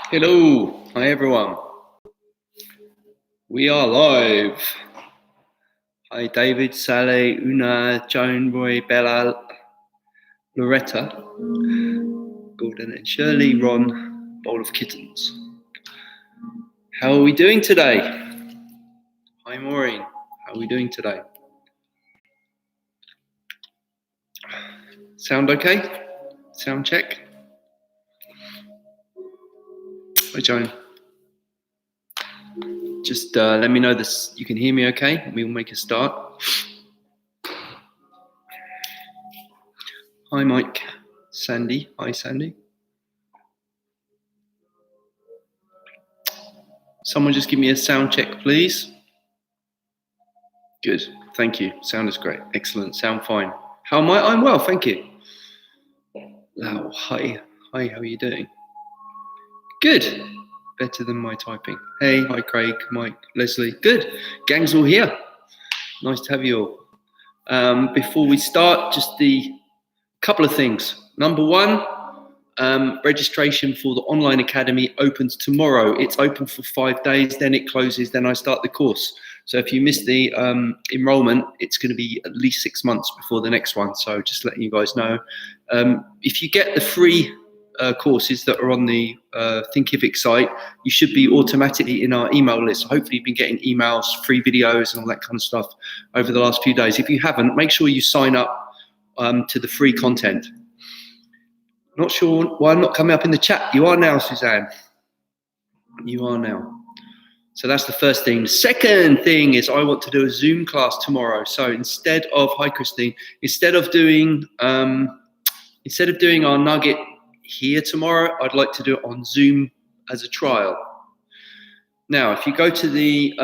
Hello, hi everyone. We are live. Hi David, Sally, Una, Joan, Roy, Bella, Loretta, Gordon and Shirley, Ron, Bowl of Kittens. How are we doing today? Hi Maureen, how are we doing today? Sound okay? Sound check? Hi Joan. Just let me know this. You can hear me okay? We will make a start. Hi Mike, Sandy. Hi Sandy. Someone just give me a sound check, please. Good, thank you. Sound is great. Excellent, sound fine. How am I? I'm well, thank you. Lau, hi. Hi, how are you doing? Good. Better than my typing. Hey, hi Craig, Mike, Leslie. Good. Gang's all here. Nice to have you all. Before we start, just the couple of things. Number one, registration for the online academy opens tomorrow. It's open for 5 days, then it closes, then I start the course. So if you miss the enrollment, it's going to be at least 6 months before the next one. So just letting you guys know. If you get the free courses that are on the Thinkific site, you should be automatically in our email list. Hopefully you've been getting emails, free videos and all that kind of stuff over the last few days. If you haven't, make sure you sign up to the free content. Not sure why I'm not coming up in the chat. You are now, Suzanne. You are now. So that's the first thing. The second thing is I want to do a Zoom class tomorrow. So instead of, hi Christine, instead of doing our nugget here tomorrow, I'd like to do it on Zoom as a trial. Now, if you go to the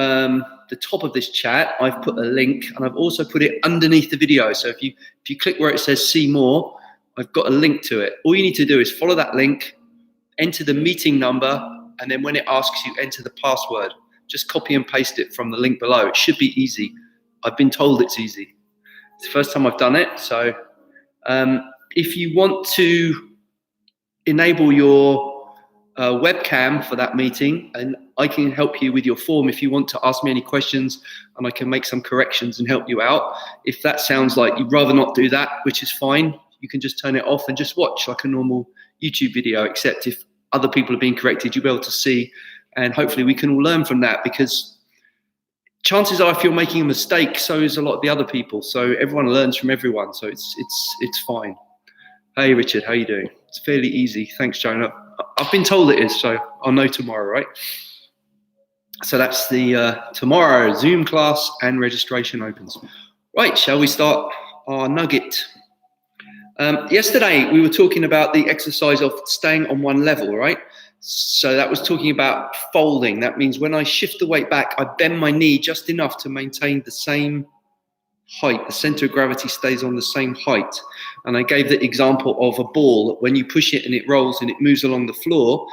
top of this chat, I've put a link and I've also put it underneath the video. So if you click where it says see more, I've got a link to it. All you need to do is follow that link, enter the meeting number, and then when it asks you, enter the password. Just copy and paste it from the link below. It should be easy. I've been told it's easy. It's the first time I've done it. So if you want to enable your webcam for that meeting, and I can help you with your form if you want to ask me any questions, and I can make some corrections and help you out. If that sounds like you'd rather not do that, which is fine, you can just turn it off and just watch like a normal YouTube video, except if other people are being corrected, you'll be able to see, and hopefully we can all learn from that, because chances are if you're making a mistake, so is a lot of the other people. So everyone learns from everyone, so it's fine. Hey Richard, how are you doing? It's fairly easy. Thanks, Jonah. I've been told it is, so I'll know tomorrow, right? So that's the tomorrow Zoom class and registration opens. Right, shall we start our nugget? Yesterday we were talking about the exercise of staying on one level, right? So that was talking about folding. That means when I shift the weight back, I bend my knee just enough to maintain the same height. The center of gravity stays on the same height. And I gave the example of a ball. When you push it and it rolls and it moves along the floor,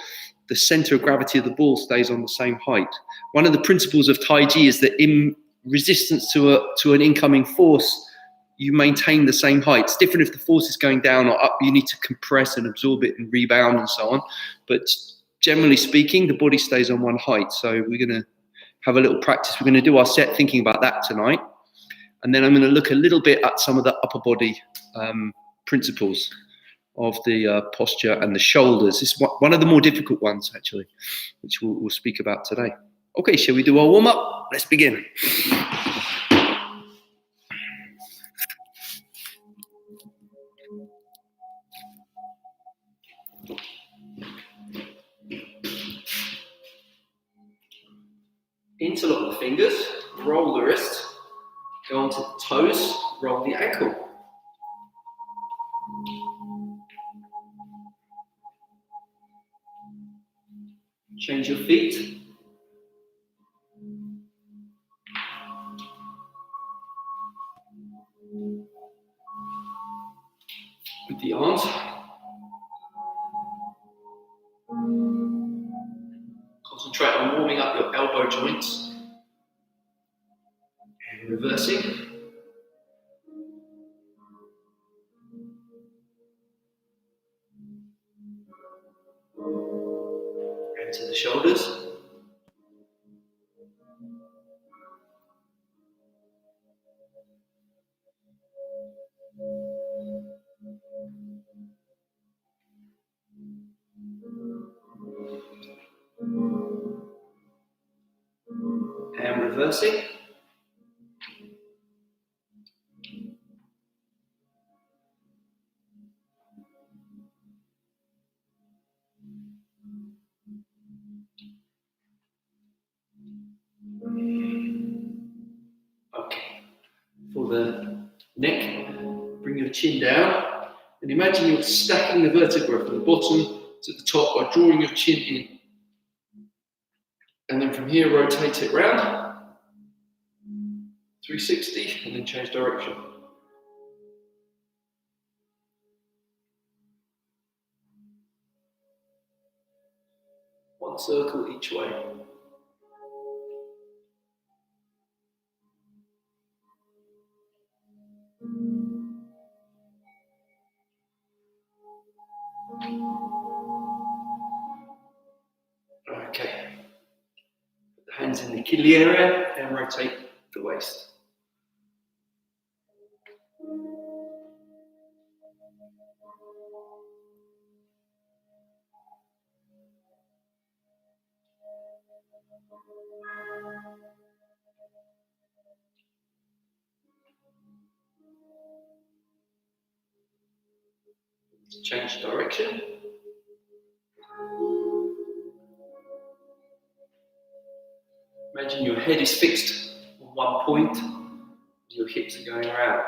the center of gravity of the ball stays on the same height. One of the principles of Tai Chi is that in resistance to an incoming force, you maintain the same height. It's different if the force is going down or up. You need to compress and absorb it and rebound and so on. But generally speaking, the body stays on one height. So we're going to have a little practice. We're going to do our set thinking about that tonight. And then I'm going to look a little bit at some of the upper body principles of the posture and the shoulders. This is one of the more difficult ones, actually, which we'll speak about today. Okay, shall we do our warm-up? Let's begin. Interlock the fingers, roll the wrist, go onto the toes, roll the ankle. Change your feet. With the arms. Concentrate on warming up your elbow joints. And reversing. to the shoulders. And reversing. Okay, for the neck, bring your chin down and imagine you're stacking the vertebra from the bottom to the top by drawing your chin in. And then from here, rotate it round, 360, and then change direction. One circle each way. Okay. Put the hands in the kidney area and rotate the waist. Change direction. Imagine your head is fixed on one point, your hips are going around.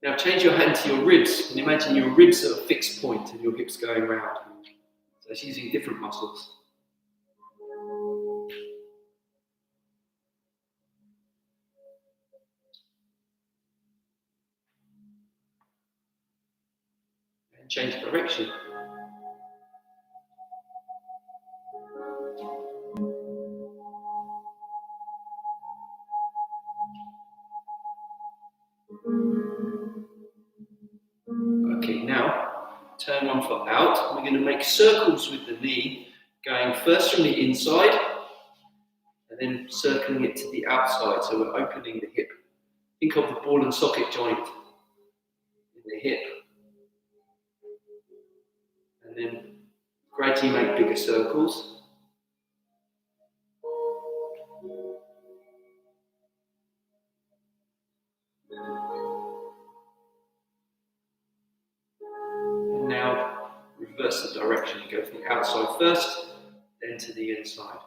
Now change your hand to your ribs and imagine your ribs are a fixed point and your hips going around. So it's using different muscles. And change direction. Okay, now turn one foot out. We're going to make circles with the knee, going first from the inside and then circling it to the outside. So we're opening the hip. Think of the ball and socket joint in the hip. And then gradually make bigger circles. And now reverse the direction. You go from the outside first, then to the inside.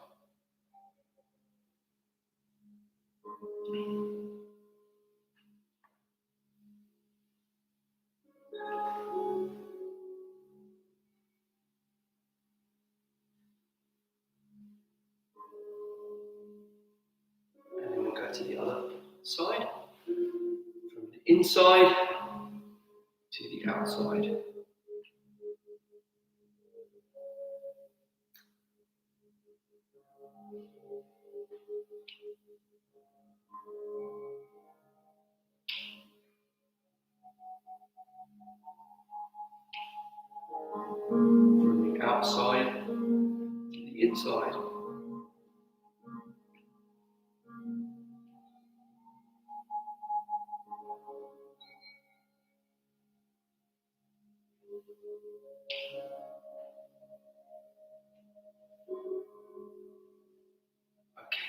And then we'll go to the other side. From the inside to the outside. From the outside to the inside. Okay,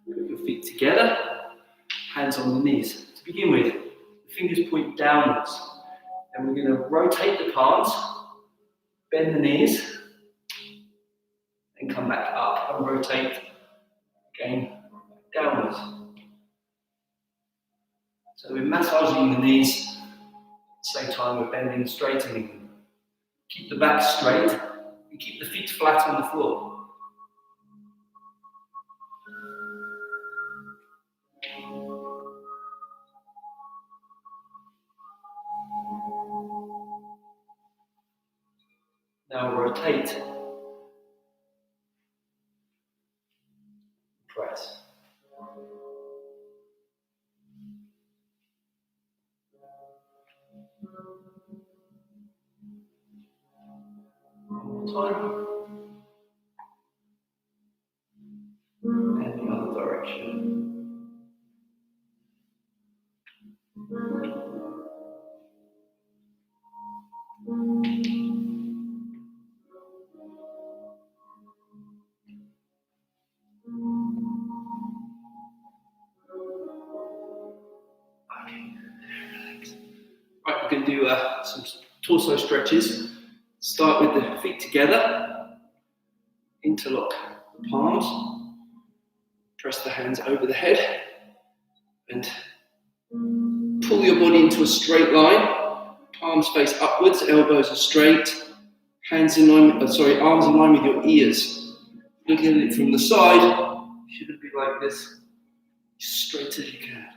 put your feet together, hands on the knees. To begin with, the fingers point downwards, and we're going to rotate the palms, bend the knees, and come back up and rotate again downwards. So we're massaging the knees, at the same time we're bending and straightening them. Keep the back straight and keep the feet flat on the floor. Now rotate. Press. One more time. some torso stretches. Start with the feet together, interlock the palms, press the hands over the head, and pull your body into a straight line. Palms face upwards, elbows are straight, arms in line with your ears. Looking at it from the side, you shouldn't be like this, as straight as you can.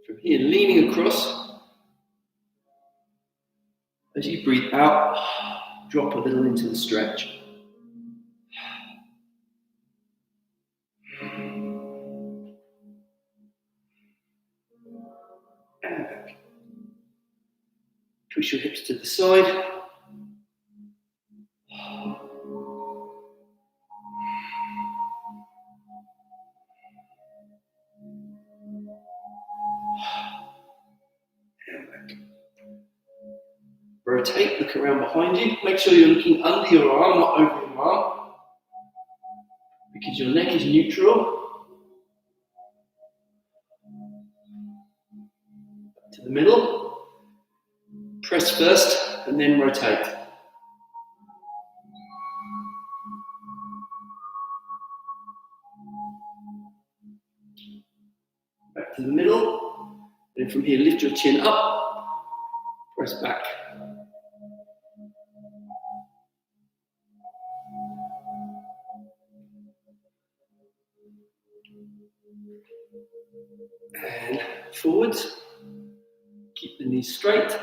From here, leaning across. As you breathe out, drop a little into the stretch. And back. Push your hips to the side. And back. Rotate, look around behind you. Make sure you're looking under your arm, not over your arm, because your neck is neutral. To the middle. Press first and then rotate. Back to the middle. Then from here, lift your chin up. Press back. And forwards. Keep the knees straight.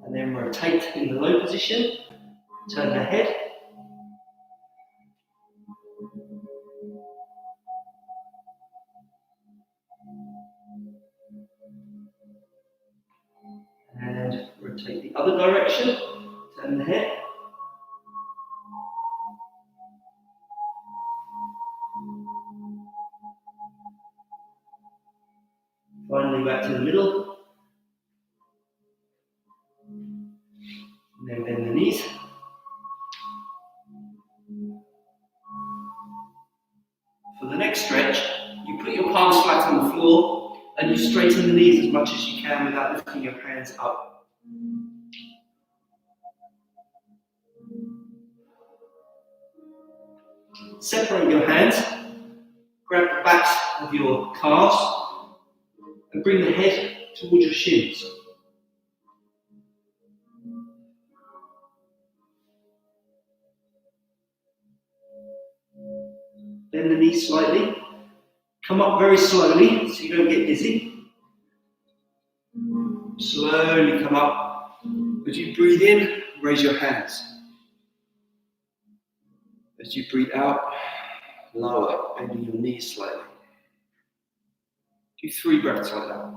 And then rotate in the low position. Turn the head. And rotate the other direction. Turn the head. Finally back to the middle. And then bend the knees. For the next stretch, you put your palms flat on the floor and you straighten the knees as much as you can without lifting your hands up. Separate your hands, grab the backs of your calves and bring the head towards your shins. Bend the knees slightly. Come up very slowly so you don't get dizzy. Slowly come up. As you breathe in, raise your hands. As you breathe out, lower, bending your knees slightly. Do 3 breaths like that.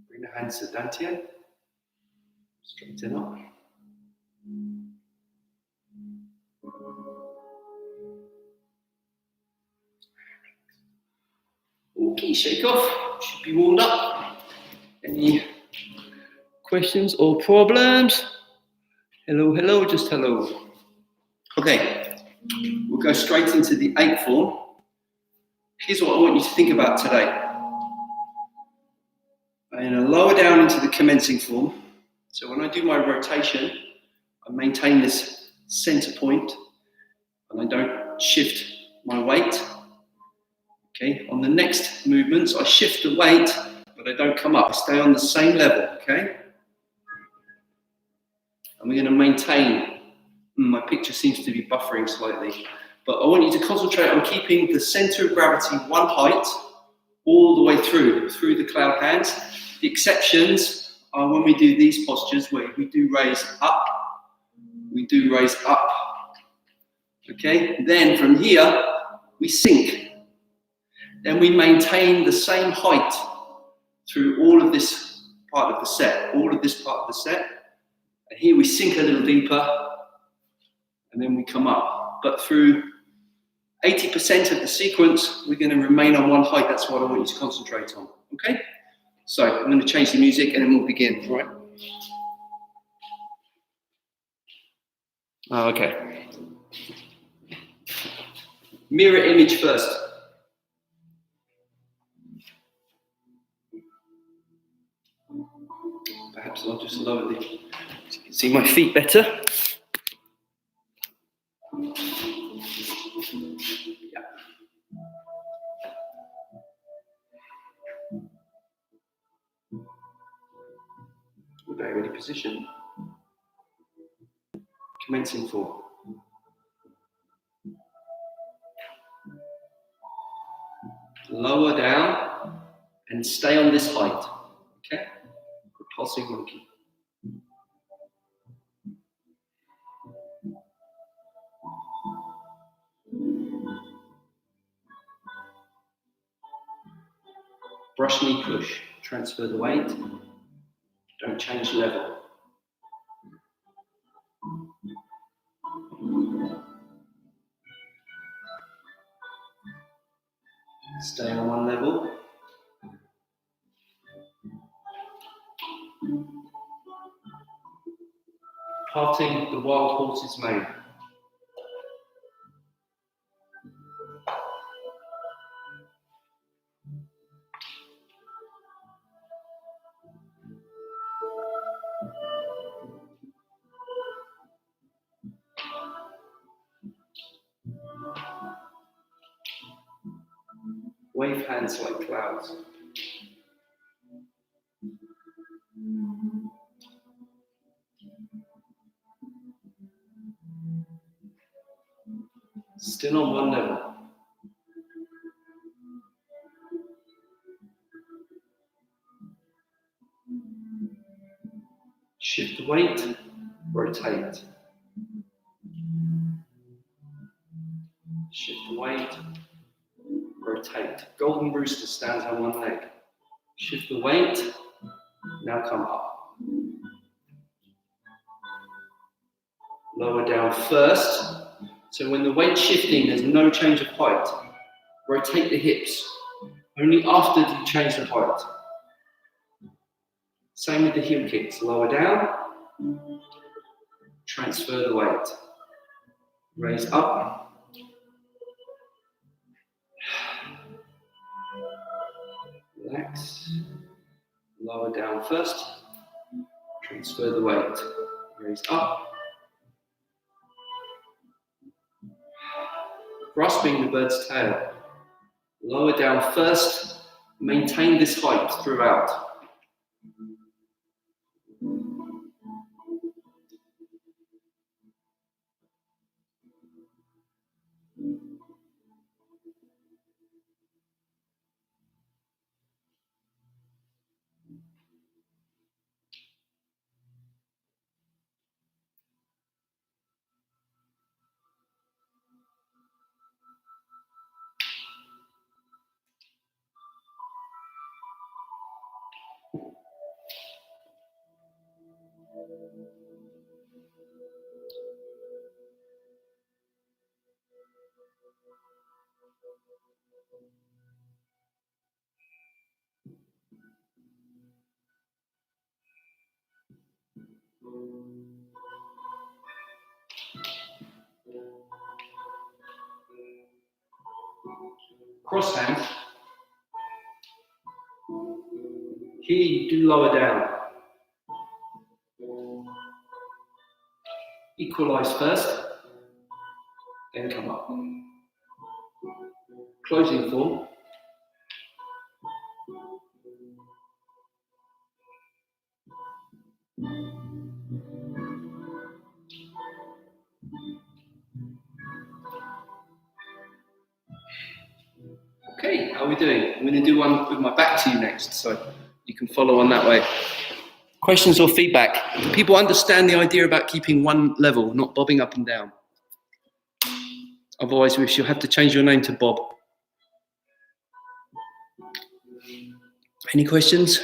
Bring the hands to Dantian. Straighten up. Okay, shake off. Should be warmed up. Any questions or problems? Hello, hello, just hello. Okay, we'll go straight into the 8 form. Here's what I want you to think about today. I'm going to lower down into the commencing form. So when I do my rotation, I maintain this center point and I don't shift my weight. Okay, on the next movements, I shift the weight, but I don't come up. I stay on the same level, okay? And we're going to maintain. My picture seems to be buffering slightly, but I want you to concentrate on keeping the center of gravity one height all the way through the cloud hands. The exceptions are when we do these postures where we do raise up, Okay, then from here, we sink. Then we maintain the same height through all of this part of the set, And here we sink a little deeper, and then we come up. But through 80% of the sequence, we're going to remain on one height. That's what I want you to concentrate on. Okay? So I'm going to change the music and then we'll begin. All right? Okay. Mirror image first. Perhaps I'll just lower the, so you can see my feet better. Yeah. We're very ready position. Commencing 4. Lower down and stay on this height. Okay? Repulsive monkey. Brush knee push. Transfer the weight. Don't change level. Stay on one level. Parting the wild horse's mane. Wave hands like clouds. Still on one level. Shift the weight, rotate. Shift the weight, rotate. Golden rooster stands on one leg. Shift the weight, now come up. Lower down first. So when the weight's shifting, there's no change of height. Rotate the hips. Only after do you change the height. Same with the heel kicks. Lower down. Transfer the weight. Raise up. Relax. Lower down first. Transfer the weight. Raise up. Grasping the bird's tail. Lower down first. Maintain this height throughout. Cross hands. Here you do lower down. Equalize first, then come up. Closing form. Okay, how are we doing? I'm going to do one with my back to you next, so you can follow on that way. Questions or feedback? Do people understand the idea about keeping one level, not bobbing up and down? Otherwise, we shall have to change your name to Bob. Any questions?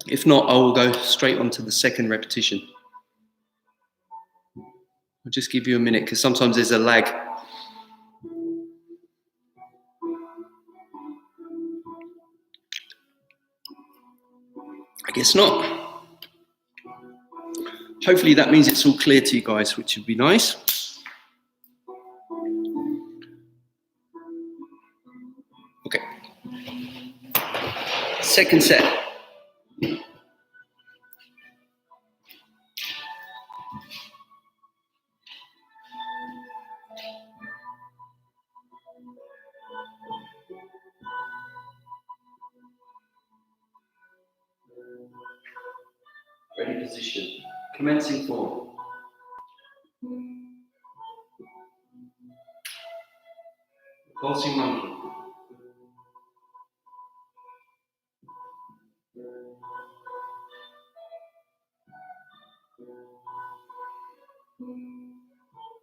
If not, I will go straight on to the second repetition. I'll just give you a minute because sometimes there's a lag. I guess not. Hopefully that means it's all clear to you guys, which would be nice. Okay. Second set. Ready position. Commencing form. Pulsing monkey.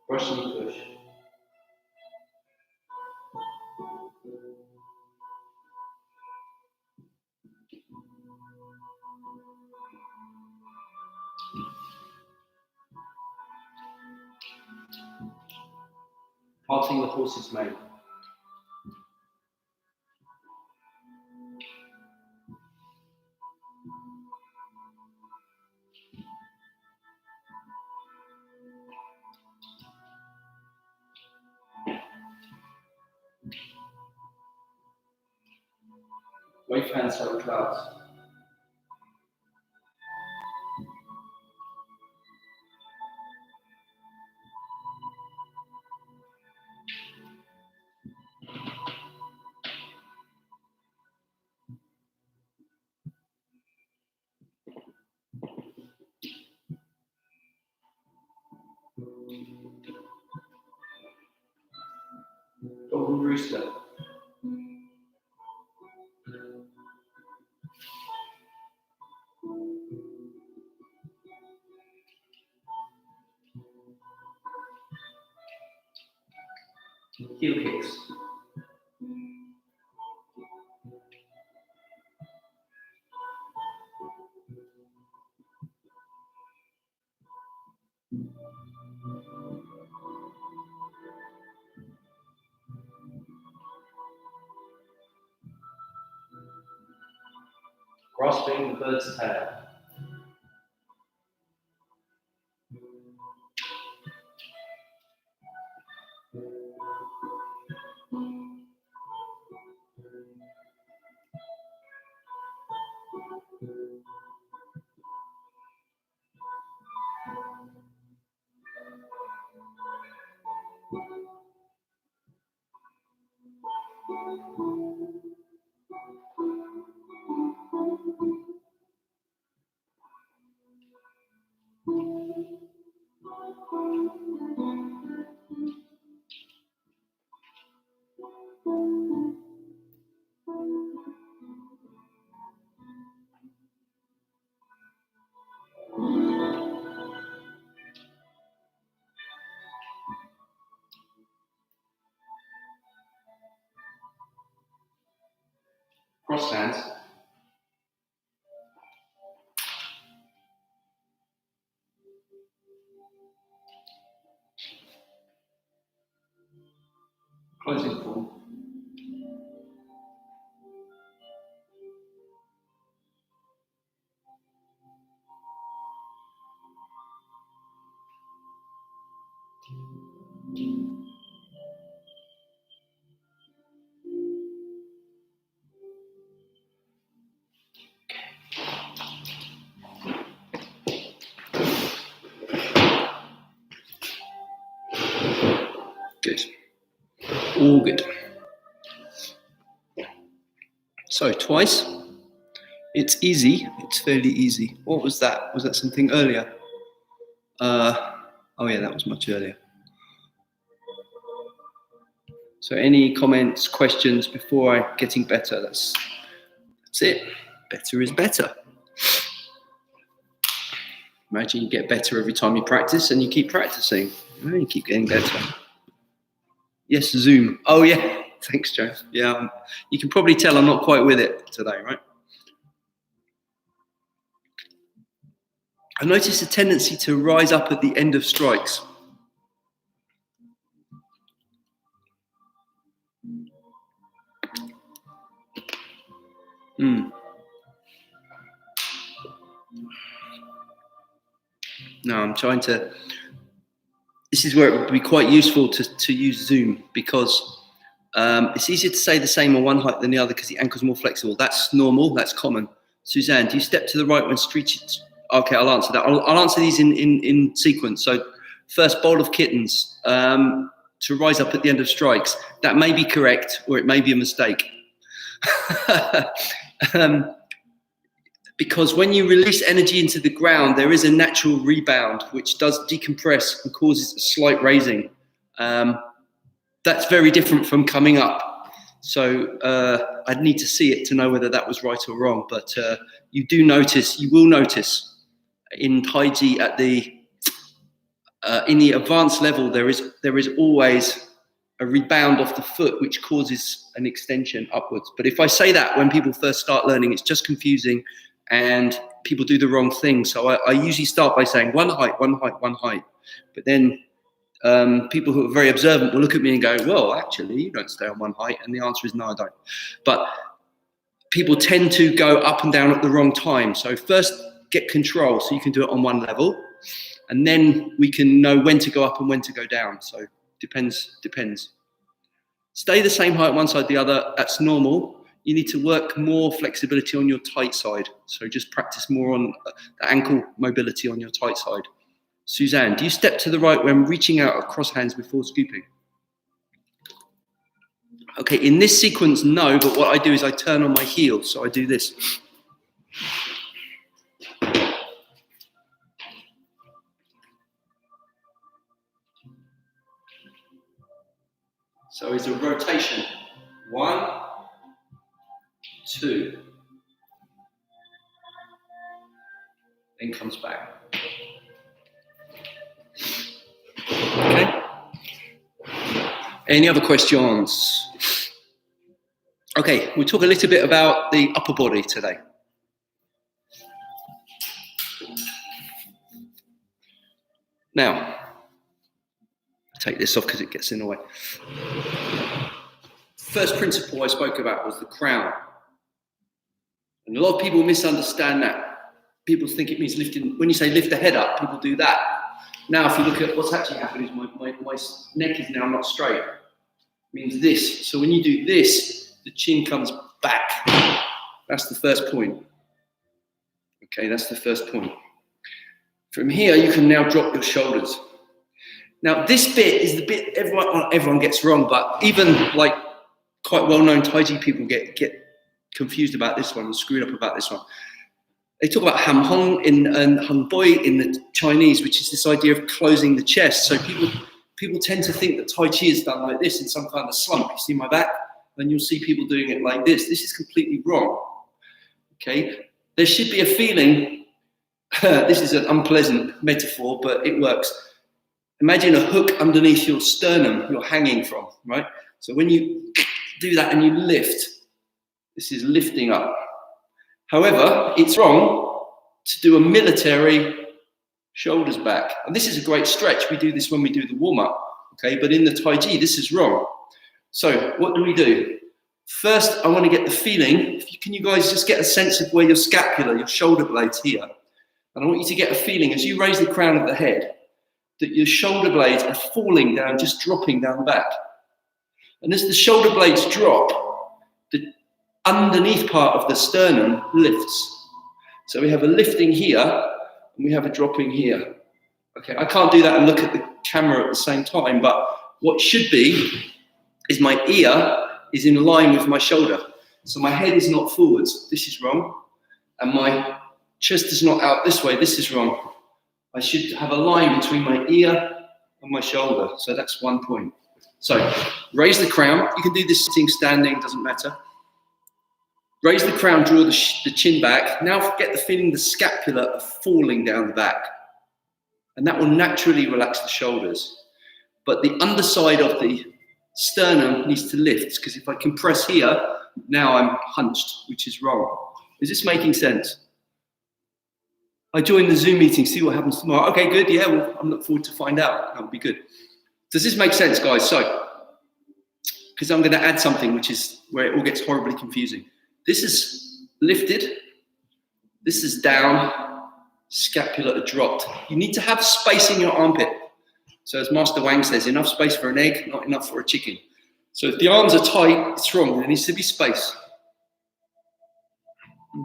Russian push. Parting the horse's mane. Wave hands over clouds. Golden rooster. Heel kicks. Grasping the bird's tail. Cross hands. Closing form. Good. All good. So twice. It's easy. It's fairly easy. What was that? Was that something earlier? Oh yeah, that was much earlier. So any comments, questions before I'm getting better? That's it. Better is better. Imagine you get better every time you practice and you keep practicing. You keep getting better. Yes, Zoom. Oh, yeah. Thanks, Joe. Yeah, you can probably tell I'm not quite with it today, right? I notice a tendency to rise up at the end of strikes. No, I'm trying to... This is where it would be quite useful to use Zoom, because it's easier to say the same on one height than the other because the ankle's more flexible. That's normal, that's common. Suzanne, do you step to the right when stretching? Okay, I'll answer that. I'll answer these in sequence. So first, bowl of kittens, to rise up at the end of strikes. That may be correct, or it may be a mistake. Because when you release energy into the ground, there is a natural rebound, which does decompress and causes a slight raising. That's very different from coming up. So I'd need to see it to know whether that was right or wrong. But you will notice in Tai Chi at in the advanced level, there is always a rebound off the foot, which causes an extension upwards. But if I say that when people first start learning, it's just confusing and people do the wrong thing. So I usually start by saying one height, one height, one height. But then people who are very observant will look at me and go, well, actually, you don't stay on one height. And the answer is no, I don't. But people tend to go up and down at the wrong time. So first, get control so you can do it on one level. And then we can know when to go up and when to go down. So depends. Stay the same height one side, the other. That's normal. You need to work more flexibility on your tight side. So just practice more on the ankle mobility on your tight side. Suzanne, do you step to the right when reaching out across hands before scooping? Okay, in this sequence, no, but what I do is I turn on my heel. So I do this. So it's a rotation. 1, 2. Then comes back. Okay. Any other questions? Okay, we'll talk a little bit about the upper body today. Now, take this off because it gets in the way. First principle I spoke about was the crown. And a lot of people misunderstand that. People think it means lifting. When you say lift the head up, people do that. Now, if you look at what's actually happening, is my neck is now not straight. It means this. So when you do this, the chin comes back. That's the first point. Okay, that's the first point. From here, you can now drop your shoulders. Now, this bit is the bit everyone gets wrong, but even like quite well-known Tai Chi people get confused about this one and screwed up about this one. They talk about ham hong and hung boi in the Chinese, which is this idea of closing the chest. So people tend to think that Tai Chi is done like this in some kind of slump. You see my back? Then you'll see people doing it like this. This is completely wrong. Okay? There should be a feeling, this is an unpleasant metaphor, but it works. Imagine a hook underneath your sternum you're hanging from, right? So when you do that and you lift, this is lifting up. However, it's wrong to do a military shoulders back. And this is a great stretch. We do this when we do the warm-up, okay? But in the Tai Chi, this is wrong. So what do? First, I want to get the feeling. Can you guys just get a sense of where your scapula, your shoulder blades here? And I want you to get a feeling as you raise the crown of the head that your shoulder blades are falling down, just dropping down the back. And as the shoulder blades drop, the underneath part of the sternum lifts. So we have a lifting here, and we have a dropping here. Okay, I can't do that and look at the camera at the same time, but what should be is my ear is in line with my shoulder. So my head is not forwards, this is wrong. And my chest is not out this way, this is wrong. I should have a line between my ear and my shoulder. So that's one point. So raise the crown. You can do this sitting, standing, doesn't matter. Raise the crown, draw the chin back. Now get the feeling the scapula falling down the back. And that will naturally relax the shoulders. But the underside of the sternum needs to lift, because if I compress here, now I'm hunched, which is wrong. Is this making sense? I join the Zoom meeting, see what happens tomorrow. Okay, good. Yeah, well, I'm looking forward to find out. That would be good. Does this make sense, guys? So, because I'm going to add something, which is where it all gets horribly confusing. This is lifted. This is down. Scapula dropped. You need to have space in your armpit. So as Master Wang says, enough space for an egg, not enough for a chicken. So if the arms are tight, it's wrong. There needs to be space.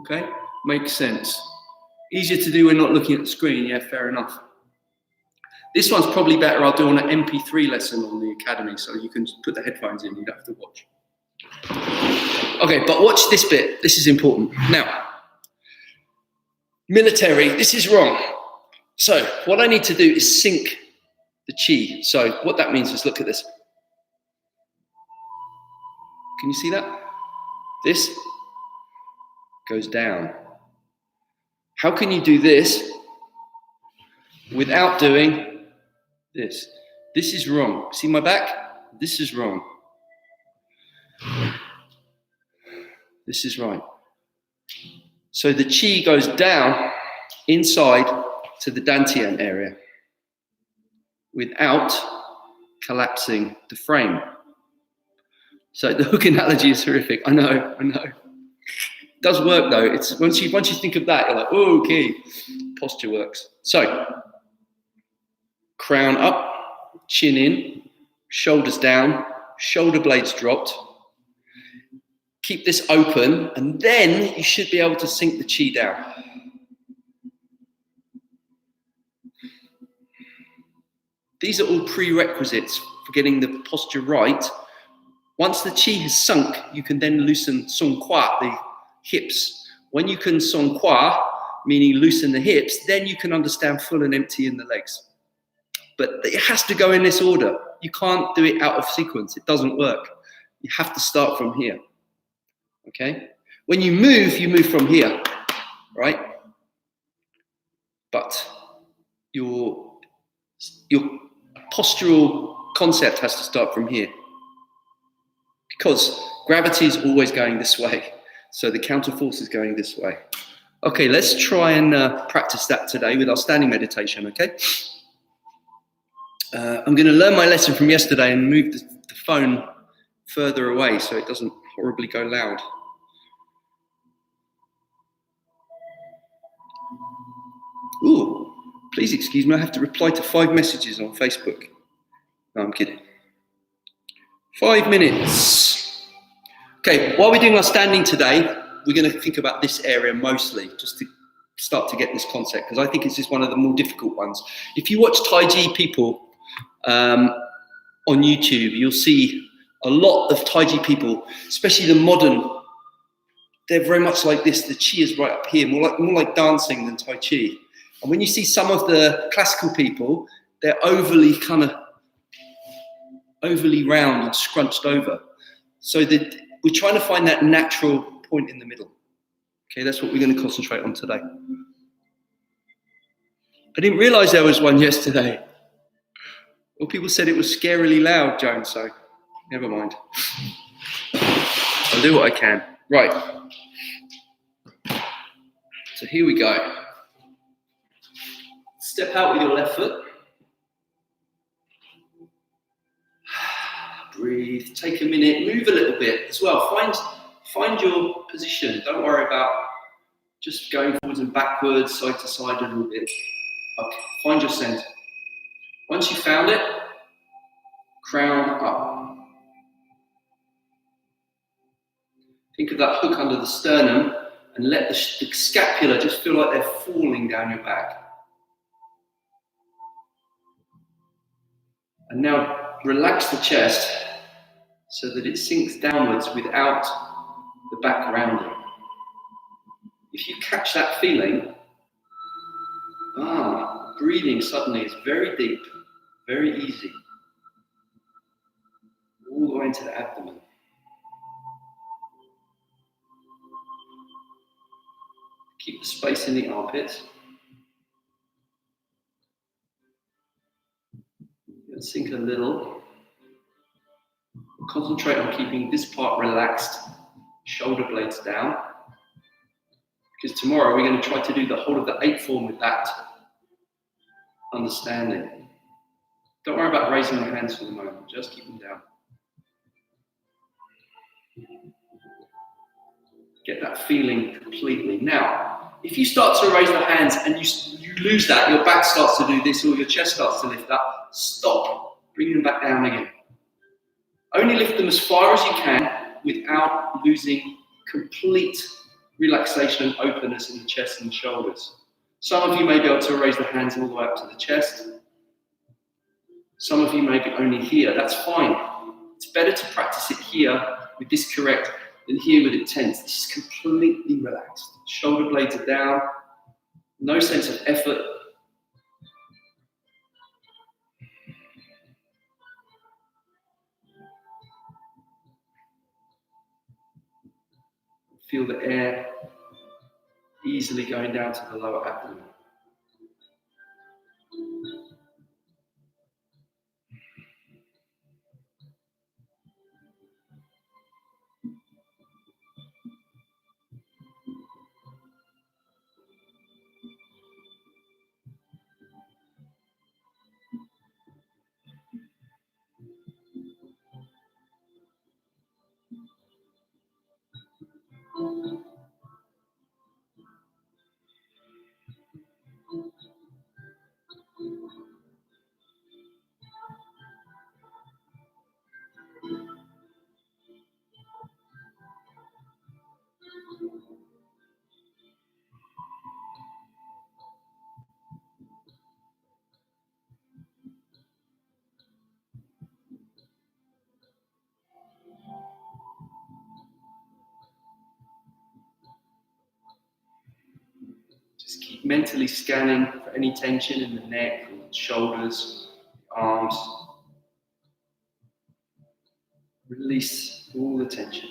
Okay? Makes sense. Easier to do when not looking at the screen. Yeah, fair enough. This one's probably better. I'll do on an MP3 lesson on the Academy, so you can put the headphones in. You don't have to watch. Okay, but watch this bit. This is important. Now, military, this is wrong. So what I need to do is sync the chi. So what that means is, look at this. Can you see that? This goes down. How can you do this without doing this? This is wrong. See my back? This is wrong. This is right. So the chi goes down inside to the dantian area without collapsing the frame. So the hook analogy is horrific. I know. It does work though. It's once you think of that, you're like, oh, okay, posture works. So crown up, chin in, shoulders down, shoulder blades dropped. Keep this open, and then you should be able to sink the chi down. These are all prerequisites for getting the posture right. Once the chi has sunk, you can then loosen song kwa, the hips. When you can song kwa, meaning loosen the hips, then you can understand full and empty in the legs. But it has to go in this order. You can't do it out of sequence. It doesn't work. You have to start from here. Okay? When you move from here, right? But your postural concept has to start from here. Because gravity is always going this way. So the counter force is going this way. Okay, let's try and practice that today with our standing meditation, okay? I'm going to learn my lesson from yesterday and move the phone further away so it doesn't horribly go loud. Ooh, please excuse me, I have to reply to 5 messages on Facebook. No, I'm kidding. 5 minutes. Okay, while we're doing our standing today, we're going to think about this area mostly, just to start to get this concept, because I think it's just one of the more difficult ones. If you watch Tai Chi people on YouTube, you'll see a lot of Tai Chi people, especially the modern, they're very much like this. The Chi is right up here, more like dancing than Tai Chi. And when you see some of the classical people, they're overly round and scrunched over. So that we're trying to find that natural point in the middle. Okay, that's what we're going to concentrate on today. I didn't realize there was one yesterday. Well, people said it was scarily loud, Joan, so never mind. I'll do what I can. Right. So here we go. Step out with your left foot. Breathe, take a minute, move a little bit as well. Find your position. Don't worry about just going forwards and backwards, side to side a little bit. Okay, find your center. Once you've found it, crown up. Think of that hook under the sternum and let the scapula just feel like they're falling down your back. And now relax the chest so that it sinks downwards without the back rounding. If you catch that feeling, breathing suddenly is very deep, very easy, all the way into the abdomen. Keep the space in the armpits. And sink a little. Concentrate on keeping this part relaxed, shoulder blades down. Because tomorrow we're going to try to do the whole of the 8 form with that understanding. Don't worry about raising your hands for the moment, just keep them down. Get that feeling completely. Now, if you start to raise the hands and you lose that, your back starts to do this or your chest starts to lift up, stop. Bring them back down again. Only lift them as far as you can without losing complete relaxation and openness in the chest and shoulders. Some of you may be able to raise the hands all the way up to the chest. Some of you may be only here. That's fine. It's better to practice it here with this correct than here with it tense. This is completely relaxed. Shoulder blades are down. No sense of effort. Feel the air easily going down to the lower abdomen. Just keep mentally scanning for any tension in the neck, or the shoulders, the arms. Release all the tension.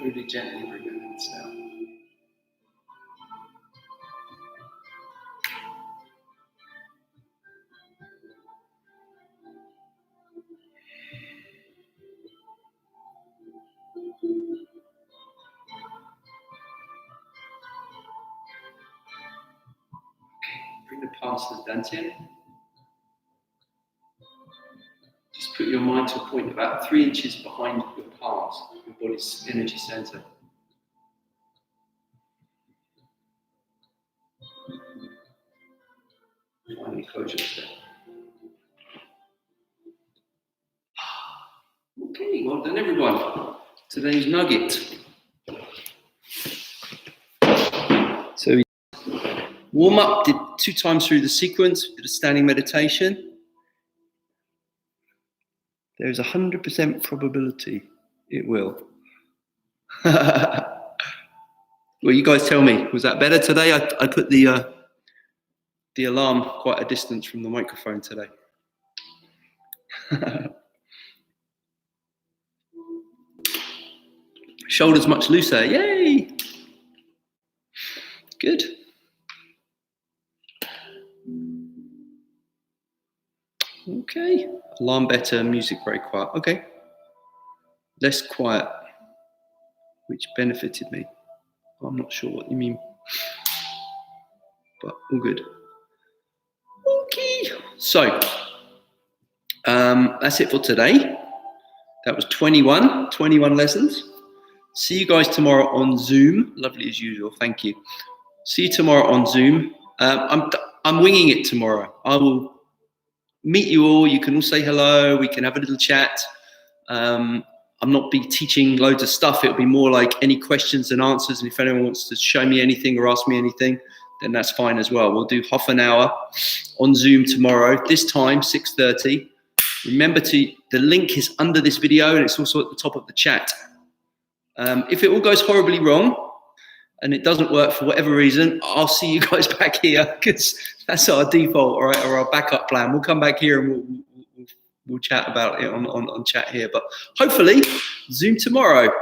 Really gently bring the hands down. Bring the palms to the dantian. Just put your mind to a point about 3 inches behind your palms, your body's energy center. Finally close your step. Okay, well done everyone. Today's nugget. Warm up, did 2 times through the sequence, did a standing meditation. There's 100% probability it will. Well, you guys tell me, was that better today? I put the alarm quite a distance from the microphone today. Shoulders much looser, yay! Good. Okay, alarm better, music very quiet. Okay, less quiet, which benefited me. I'm not sure what you mean, but all good. Okay, so that's it for today. That was 21 lessons. See you guys tomorrow on Zoom. Lovely as usual, thank you. See you tomorrow on Zoom. I'm winging it tomorrow. I will meet you all. You can all say hello. We can have a little chat. I'm not be teaching loads of stuff. It'll be more like any questions and answers. And if anyone wants to show me anything or ask me anything, then that's fine as well. We'll do half an hour on Zoom tomorrow. This time, 6:30. Remember the link is under this video and it's also at the top of the chat. If it all goes horribly wrong and it doesn't work for whatever reason, I'll see you guys back here because that's our default, all right, or our backup plan. We'll come back here and we'll chat about it on chat here. But hopefully, Zoom tomorrow.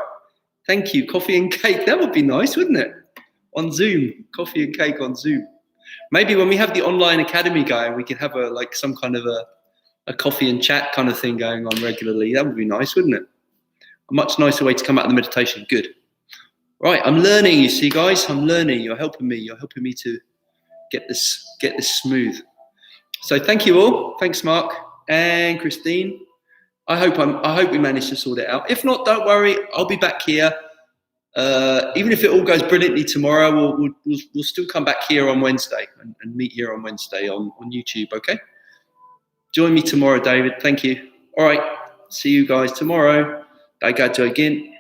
Thank you. Coffee and cake. That would be nice, wouldn't it? On Zoom. Coffee and cake on Zoom. Maybe when we have the online academy going, we could have some kind of a coffee and chat kind of thing going on regularly. That would be nice, wouldn't it? A much nicer way to come out of the meditation. Good. Right, I'm learning, you see, guys. I'm learning. You're helping me. You're helping me to get this smooth. So thank you all. Thanks, Mark and Christine. I hope we managed to sort it out. If not, don't worry. I'll be back here. Even if it all goes brilliantly tomorrow, we'll still come back here on Wednesday and meet here on Wednesday on YouTube. Okay. Join me tomorrow, David. Thank you. All right. See you guys tomorrow. Daigato again.